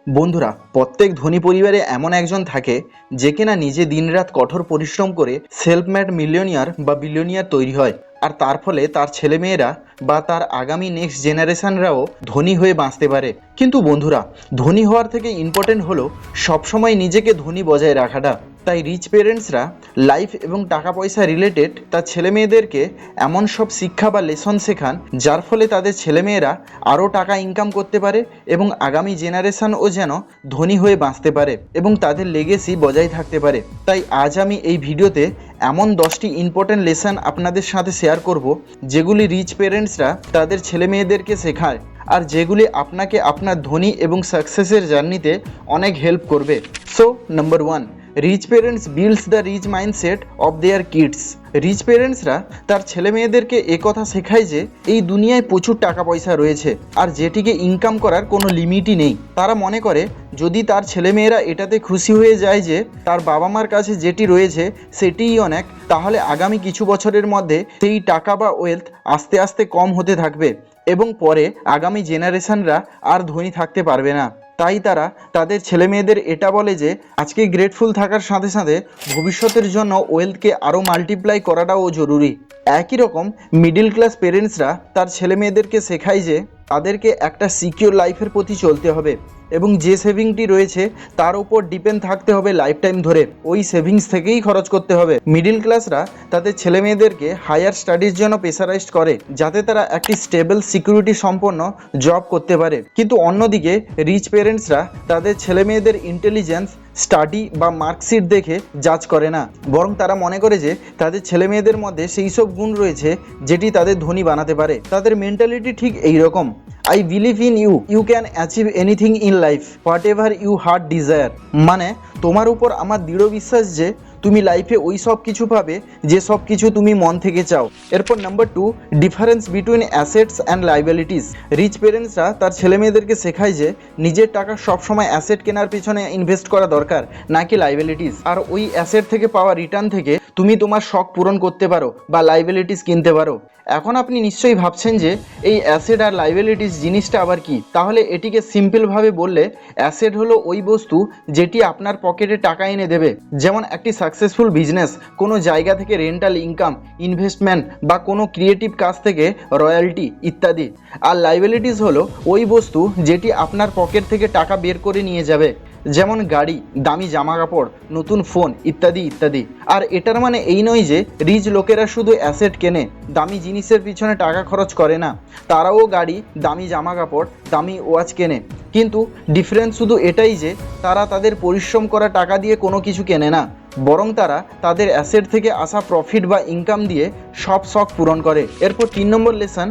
বন্ধুরা, প্রত্যেক ধনী পরিবারে এমন একজন থাকে যে কিনা নিজে দিনরাত কঠোর পরিশ্রম করে সেলফ মেড মিলিয়নিয়ার বা বিলিয়নিয়ার তৈরি হয়। আর তার ফলে তার ছেলেমেয়েরা বা তার আগামী নেক্সট জেনারেশনরাও ধনী হয়ে বাঁচতে পারে। কিন্তু বন্ধুরা, ধনী হওয়ার থেকে ইম্পর্টেন্ট হলো সবসময় নিজেকে ধনী বজায় রাখাটা। তাই রিচ পেরেন্টসরা লাইফ এবং টাকা পয়সা রিলেটেড তার ছেলেমেয়েদেরকে এমন সব শিক্ষা বা লেসন শেখান যার ফলে তাদের ছেলেমেয়েরা আরও টাকা ইনকাম করতে পারে এবং আগামী জেনারেশনও যেন ধনী হয়ে বাঁচতে পারে এবং তাদের লেগেসি বজায় থাকতে পারে। তাই আজ আমি এই ভিডিওতে এমন 10টি ইম্পর্টেন্ট লেসন আপনাদের সাথে শেয়ার করব যেগুলি রিচ পেরেন্টসরা তাদের ছেলেমেয়েদেরকে শেখায় আর যেগুলি আপনাকে আপনার ধনী এবং সাকসেসের জার্নিতে অনেক হেল্প করবে। So number 1, rich parents builds the rich mindset of their kids. Rich পেরেন্টসরা তার ছেলে মেয়েদেরকে একথা শেখায় যে এই দুনিয়ায় প্রচুর টাকা পয়সা রয়েছে আর যেটিকে ইনকাম করার কোনো লিমিটই নেই। তারা মনে করে যদি তার ছেলেমেয়েরা এটাতে খুশি হয়ে যায় যে তার বাবা মার কাছে যেটি রয়েছে সেটিই অনেক, তাহলে আগামী কিছু বছরের মধ্যে সেই টাকা বা ওয়েলথ আস্তে আস্তে কম হতে থাকবে এবং পরে আগামী জেনারেশনরা আর ধনী থাকতে পারবে না। তাই তারা তাদের ছেলে মেয়েদের এটা বলে যে আজকে গ্রেটফুল থাকার সাথে সাথে ভবিষ্যতের জন্য ওয়েলথকে আরও মাল্টিপ্লাই করাটাও জরুরি। একই রকম মিডল ক্লাস পেরেন্টসরা তার ছেলে মেয়েদেরকে শেখায় যে তাদেরকে একটা সিকিউর লাইফের প্রতি চলতে হবে এবং যে সেভিংটি রয়েছে তার উপর ডিপেন্ড থাকতে হবে লাইফ টাইম ধরে, ওই সেভিংস থেকেই খরচ করতে হবে। মিডল ক্লাসরা তাদের ছেলে মেয়েদেরকে হায়ার স্টাডির জন্য প্রেসারাইজড করে যাতে তারা একটি স্টেবল সিকিউরিটি সম্পন্ন জব করতে পারে। কিন্তু অন্যদিকে রিচ পেরেন্টসরা তাদের ছেলে মেয়েদের ইন্টেলিজেন্স, স্টাডি বা মার্কশিট দেখে জাজ করে না, বরং তারা মনে করে যে তাদের ছেলে মেয়েদের মধ্যে সেই সব গুণ রয়েছে যেটি তাদের ধনী বানাতে পারে। তাদের মেন্টালিটি ঠিক এই রকম, I believe in you, you can achieve anything in life whatever you heart desire. মানে তোমার উপর আমার দৃঢ় বিশ্বাস যে তুমি লাইফে ওই সব কিছু পাবে যে সব কিছু তুমি মন থেকে চাও। এরপর number 2, difference between assets and liabilities. Rich পেরেন্টসরা তার ছেলে মেয়েদেরকে শেখায় যে নিজের টাকা সবসময় অ্যাসেট কেনার পিছনে ইনভেস্ট করা দরকার, নাকি লাইবিলিটিস। আর ওই অ্যাসেট থেকে পাওয়া রিটার্ন থেকে তুমি তোমার শখ পূরণ করতে পারো বা লাইবিলিটিস কিনতে পারো। এখন আপনি নিশ্চয়ই ভাবছেন যে এই অ্যাসেট আর লাইবিলিটিস জিনিসটা আবার কি। তাহলে এটিকে সিম্পলভাবে বললে অ্যাসেট হলো ওই বস্তু যেটি আপনার পকেটে টাকা এনে দেবে, যেমন একটি সাকসেসফুল বিজনেস, কোনো জায়গা থেকে রেন্টাল ইনকাম, ইনভেস্টমেন্ট বা কোনো ক্রিয়েটিভ কাজ থেকে রয়্যালটি ইত্যাদি। আর লাইবিলিটিস হলো ওই বস্তু যেটি আপনার পকেট থেকে টাকা বের করে নিয়ে যাবে, যেমন গাড়ি, দামি জামা কাপড়, নতুন ফোন ইত্যাদি ইত্যাদি। আর এটার মানে এই নয় যে রিচ লোকেরা শুধু অ্যাসেট কেনে, দামি জিনিসের পিছনে টাকা খরচ করে না। তারাও গাড়ি, দামি জামা কাপড়, দামি ওয়াচ কেনে, কিন্তু ডিফারেন্স শুধু এটাই যে তারা তাদের পরিশ্রম করা টাকা দিয়ে কোনো কিছু কেনে না, বরং তারা তাদের অ্যাসেট থেকে আসা প্রফিট বা ইনকাম দিয়ে সব শখ পূরণ করে। এরপর 3 number lesson,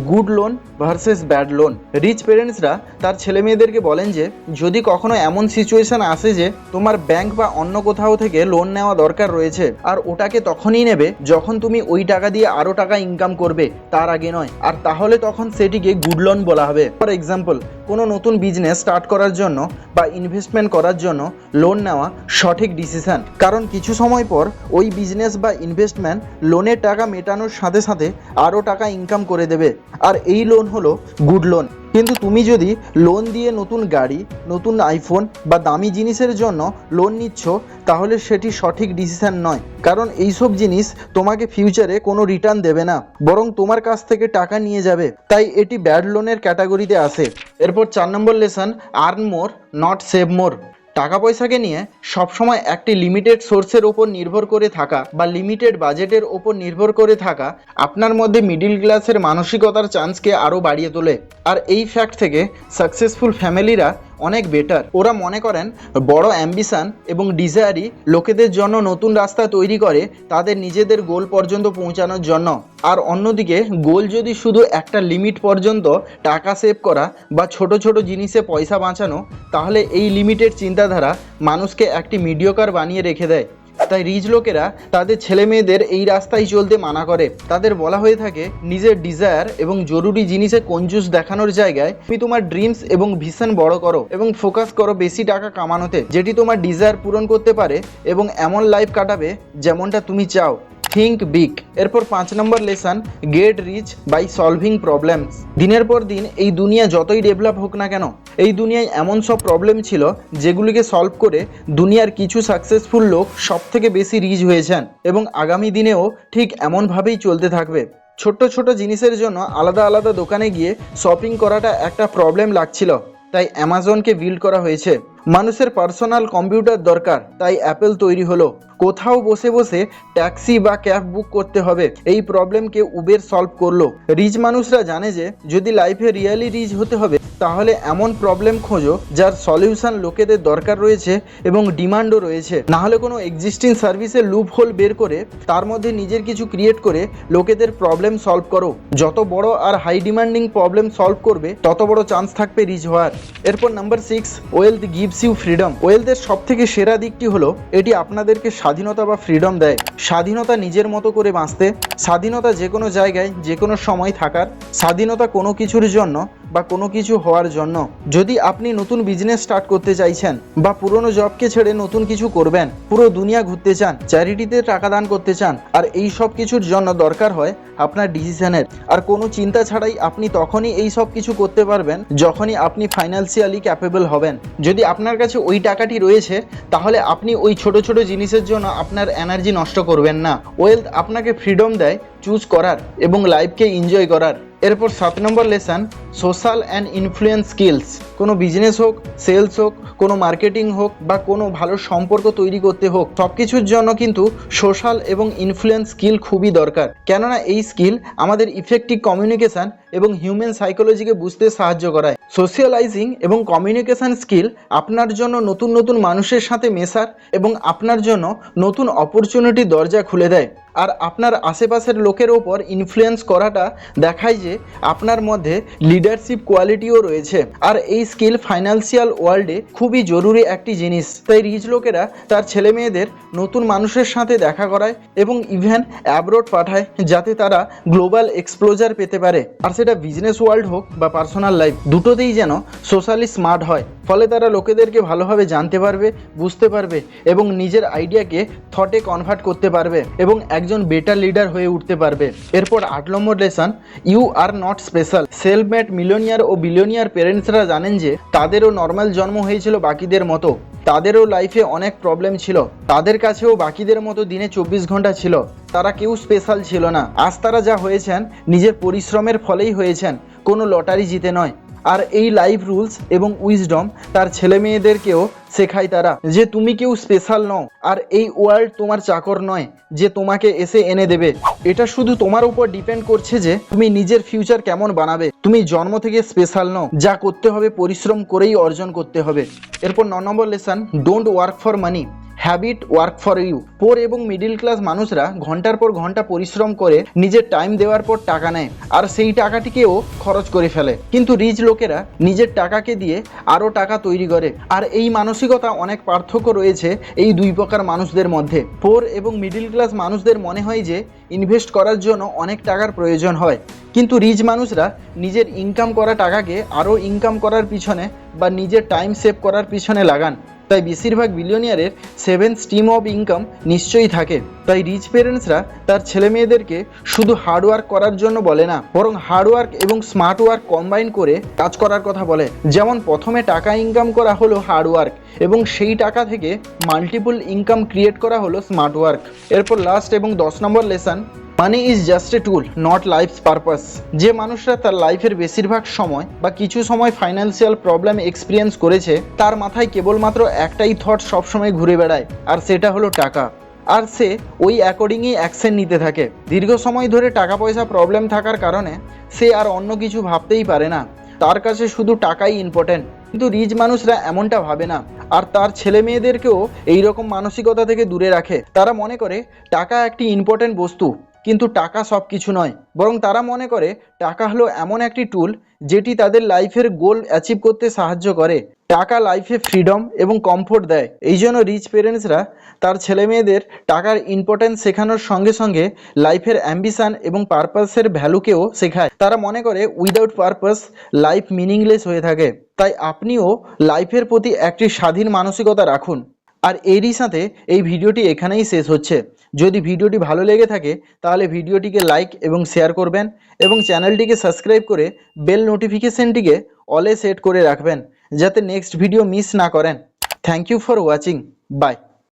good loan versus bad loan. Rich পেরেন্টসরা তার ছেলে মেয়েদেরকে বলেন যে যদি কখনো এমন সিচুয়েশন আসে যে তোমার ব্যাংক বা অন্য কোথাও থেকে লোন নেওয়া দরকার রয়েছে, আর ওটাকে তখনই নেবে যখন তুমি ওই টাকা দিয়ে আরও টাকা ইনকাম করবে, তার আগে নয়, আর তাহলে তখন সেটিকে গুড লোন বলা হবে। ফর এক্সাম্পল, কোনো নতুন বিজনেস স্টার্ট করার জন্য বা ইনভেস্টমেন্ট করার জন্য লোন নেওয়া সঠিক ডিসিশন, কারণ কিছু সময় পর ওই বিজনেস বা ইনভেস্টমেন্ট লোনের টাকা মেটানোর সাথে সাথে আরও টাকা ইনকাম করে দেবে, আর এই লোন হলো গুড লোন। কিন্তু তুমি যদি লোন দিয়ে নতুন গাড়ি, নতুন আইফোন বা দামি জিনিসের জন্য লোন নিচ্ছ, তাহলে সেটি সঠিক ডিসিশন নয়, কারণ এইসব জিনিস তোমাকে ফিউচারে কোনো রিটার্ন দেবে না, বরং তোমার কাছ থেকে টাকা নিয়ে যাবে। তাই এটি ব্যাড লোনের ক্যাটাগরিতে আসে। এরপর 4 number lesson, earn more not save more. টাকা পয়সাকে নিয়ে সবসময় একটি লিমিটেড সোর্সের ওপর নির্ভর করে থাকা বা লিমিটেড বাজেটের ওপর নির্ভর করে থাকা আপনার মধ্যে মিডিল ক্লাসের মানসিকতার চান্সকে আরও বাড়িয়ে তোলে। আর এই ফ্যাক্ট থেকে সাকসেসফুল ফ্যামিলিরা অনেক বেটার। ওরা মনে করেন বড় অ্যাম্বিশন এবং ডিজায়ারই লোকেদের জন্য নতুন রাস্তা তৈরি করে তাদের নিজেদের গোল পর্যন্ত পৌঁছানোর জন্য। আর অন্যদিকে গোল যদি শুধু একটা লিমিট পর্যন্ত টাকা সেভ করা বা ছোট ছোট জিনিসে পয়সা বাঁচানো, তাহলে এই লিমিটেড চিন্তাধারা মানুষকে একটি মিডিওকার বানিয়ে রেখে দেয়। তাই রিচ লোকেরা তাদের ছেলে মেয়েদের এই রাস্তায় চলতে মানা করে। তাদের বলা হয়ে থাকে নিজের ডিজায়ার এবং জরুরি জিনিসে কঞ্জুস দেখানোর জায়গায় তুমি তোমার ড্রিমস এবং ভিশন বড় করো এবং ফোকাস করো বেশি টাকা কামানোতে, যেটি তোমার ডিজায়ার পূরণ করতে পারে এবং এমন লাইফ কাটাবে যেমনটা তুমি চাও। Think big. এরপর 5 number lesson, get rich by solving problems. দিনের পর দিন এই দুনিয়া যতই ডেভেলপ হোক না কেন, এই দুনিয়ায় এমন সব প্রবলেম ছিল যেগুলিকে সলভ করে দুনিয়ার কিছু সাকসেসফুল লোক সব থেকে বেশি রিচ হয়েছেন এবং আগামী দিনেও ঠিক এমনভাবেই চলতে থাকবে। ছোট্ট ছোট জিনিসের জন্য আলাদা আলাদা দোকানে গিয়ে শপিং করাটা একটা প্রবলেম লাগছিল, তাই অ্যামাজনকে বিল্ড করা হয়েছে। মানুষের পার্সোনাল কম্পিউটার দরকার, তাই অ্যাপেল তৈরি হলো। কোথাও বসে বসে ট্যাক্সি বা ক্যাব বুক করতে হবে, এই প্রবলেমকে উবের সলভ করলো। রিচ মানুষরা জানে যে যদি লাইফে রিয়েলি রিচ হতে হবে তাহলে এমন প্রবলেম খোঁজো যার সলিউশন লোকেদের দরকার রয়েছে এবং ডিমান্ডও রয়েছে। না হলে কোনো এক্সিস্টিং সার্ভিসের লুপ হোল বের করে তার মধ্যে নিজের কিছু ক্রিয়েট করে লোকেদের প্রবলেম সলভ করো। যত বড় আর হাই ডিমান্ডিং প্রবলেম সলভ করবে তত বড় চান্স থাকবে রিচ হওয়ার। এরপর number 6, wealth gives you freedom. ওয়েলথের সব থেকে সেরা দিকটি হলো এটি আপনাদেরকে স্বাধীনতা বা ফ্রিডম দেয়। স্বাধীনতা নিজের মতো করে বাঁচতে, স্বাধীনতা যে কোনো জায়গায় যে কোনো সময় থাকার, স্বাধীনতা কোনো কিছুর জন্য বা কোনো কিছু হওয়ার জন্য। যদি আপনি নতুন বিজনেস স্টার্ট করতে চাইছেন বা পুরনো জবকে ছেড়ে নতুন কিছু করবেন, পুরো দুনিয়া ঘুরতে চান, চ্যারিটিতে টাকা দান করতে চান, আর এই সব কিছুর জন্য দরকার হয় আপনার ডিসিশনের। আর কোনো চিন্তা ছাড়াই আপনি তখনই এই সব কিছু করতে পারবেন যখনই আপনি ফাইন্যান্সিয়ালি ক্যাপেবল হবেন। যদি আপনার কাছে ওই টাকাটি রয়েছে তাহলে আপনি ওই ছোট ছোট জিনিসের জন্য আপনার এনার্জি নষ্ট করবেন না। ওয়েলথ আপনাকে ফ্রিডম দেয় চুজ করার এবং লাইফকে এনজয় করার। এরপর 7 number lesson, social and influence skills. কোনো বিজনেস হোক, সেলস হোক, কোনো মার্কেটিং হোক বা কোনো ভালো সম্পর্ক তৈরি করতে হোক, সব কিছুর জন্য কিন্তু সোশ্যাল এবং ইনফ্লুয়েন্স স্কিল খুবই দরকার। কেননা এই স্কিল আমাদের ইফেক্টিভ কমিউনিকেশন এবং হিউম্যান সাইকোলজিকে বুঝতে সাহায্য করায়। সোশ্যালাইজিং এবং কমিউনিকেশন স্কিল আপনার জন্য নতুন নতুন মানুষের সাথে মেশার এবং আপনার জন্য নতুন অপরচুনিটি দরজা খুলে দেয়। আর আপনার আশেপাশের লোকের ওপর ইনফ্লুয়েন্স করাটা দেখায় যে আপনার মধ্যে লিডারশিপ কোয়ালিটিও রয়েছে। আর এই স্কিল ফাইন্যান্সিয়াল ওয়ার্ল্ডে খুবই জরুরি একটি জিনিস। তাই রিচ লোকেরা তার ছেলে মেয়েদের নতুন মানুষের সাথে দেখা করায় এবং ইভেন অ্যাব্রোড পাঠায় যাতে তারা গ্লোবাল এক্সপ্লোজার পেতে পারে। আর সেটা বিজনেস ওয়ার্ল্ড হোক বা পার্সোনাল লাইফ, দুটোতেই যেন সোশ্যালি স্মার্ট হয়। ফলে তারা লোকেদেরকে ভালোভাবে জানতে পারবে, বুঝতে পারবে এবং নিজের আইডিয়াকে থটে কনভার্ট করতে পারবে এবং একজন বেটার লিডার হয়ে উঠতে পারবে। এরপর 8 number lesson, you are not special. Self made millionaire ও বিলিয়নিয়ার প্যারেন্টসরা জানেন যে তাদেরও নর্মাল জন্ম হয়েছিল বাকিদের মতো, তাদেরও লাইফে অনেক প্রবলেম ছিল, তাদের কাছেও বাকিদের মতো দিনে 24 ঘন্টা ছিল, তারা কেউ স্পেশাল ছিল না। আজ তারা যা হয়েছেন নিজের পরিশ্রমের ফলেই হয়েছেন, কোনো লটারি জিতে নয়। আর এই লাইফ রুলস এবং উইজডম তার ছেলে মেয়েদেরকেও শেখায় তারা যে তুমি কেউ স্পেশাল নও আর এই ওয়ার্ল্ড তোমার চাকর নয় যে তোমাকে এসে এনে দেবে। এটা শুধু তোমার উপর ডিপেন্ড করছে যে তুমি নিজের ফিউচার কেমন বানাবে। তুমি জন্ম থেকে স্পেশাল নও, যা করতে হবে পরিশ্রম করেই অর্জন করতে হবে। এরপর 9 number lesson, don't work for money, habit work for you. Poor এবং মিডিল ক্লাস মানুষরা ঘন্টার পর ঘন্টা পরিশ্রম করে নিজের টাইম দেওয়ার পর টাকা নেয় আর সেই টাকাটিকেও খরচ করে ফেলে। কিন্তু রিচ লোকেরা নিজের টাকাকে দিয়ে আরও টাকা তৈরি করে। আর এই মানসিকতা অনেক পার্থক্য রয়েছে এই দুই প্রকার মানুষদের মধ্যে। পোর এবং মিডিল ক্লাস মানুষদের মনে হয় যে ইনভেস্ট করার জন্য অনেক টাকার প্রয়োজন হয়, কিন্তু রিচ মানুষরা নিজের ইনকাম করা টাকাকে আরও ইনকাম করার পিছনে বা নিজের টাইম সেভ করার পিছনে লাগান। তাই বেশিরভাগ বিলিয়নিয়ারের 7 স্ট্রিম অফ ইনকাম নিশ্চয়ই থাকে। তাই রিচ পেরেন্টসরা তার ছেলে মেয়েদেরকে শুধু হার্ডওয়ার্ক করার জন্য বলে না, বরং হার্ডওয়ার্ক এবং স্মার্ট ওয়ার্ক কম্বাইন করে কাজ করার কথা বলে। যেমন প্রথমে টাকা ইনকাম করা হলো হার্ডওয়ার্ক এবং সেই টাকা থেকে মাল্টিপল ইনকাম ক্রিয়েট করা হলো স্মার্ট ওয়ার্ক। এরপর লাস্ট এবং 10 number lesson, money is just a tool not life's purpose. যে মানুষরা তার লাইফের বেশিরভাগ সময় বা কিছু সময় ফাইন্যান্সিয়াল প্রবলেম এক্সপিরিয়েন্স করেছে তার মাথায় কেবলমাত্র একটাই থট সবসময় ঘুরে বেড়ায়, আর সেটা হলো টাকা। আর সে ওই অ্যাকর্ডিংই অ্যাকশন নিতে থাকে। দীর্ঘ সময় ধরে টাকা পয়সা প্রবলেম থাকার কারণে সে আর অন্য কিছু ভাবতেই পারে না, তার কাছে শুধু টাকাই ইম্পর্টেন্ট। কিন্তু রিচ মানুষরা এমনটা ভাবে না আর তার ছেলে মেয়েদেরকেও এইরকম মানসিকতা থেকে দূরে রাখে। তারা মনে করে টাকা একটি ইম্পর্টেন্ট বস্তু, কিন্তু টাকা সব কিছু নয়, বরং তারা মনে করে টাকা হলো এমন একটি টুল যেটি তাদের লাইফের গোল অ্যাচিভ করতে সাহায্য করে। টাকা লাইফে ফ্রিডম এবং কমফোর্ট দেয়। এই জন্য রিচ পেরেন্টসরা তার ছেলে মেয়েদের টাকার ইম্পর্টেন্স শেখানোর সঙ্গে সঙ্গে লাইফের অ্যাম্বিশন এবং পারপাসের ভ্যালুকেও শেখায়। তারা মনে করে উইদাউট পারপাস লাইফ মিনিংলেস হয়ে থাকে। তাই আপনিও লাইফের প্রতি একটি স্বাধীন মানসিকতা রাখুন। আর এরই সাথে এই ভিডিওটি এখানেই শেষ হচ্ছে। যদি ভিডিওটি ভালো লেগে থাকে তাহলে ভিডিওটিকে লাইক এবং শেয়ার করবেন এবং চ্যানেলটিকে সাবস্ক্রাইব করে বেল নোটিফিকেশনটিকে অলে সেট করে রাখবেন যাতে নেক্সট ভিডিও মিস না করেন। Thank you for watching. By.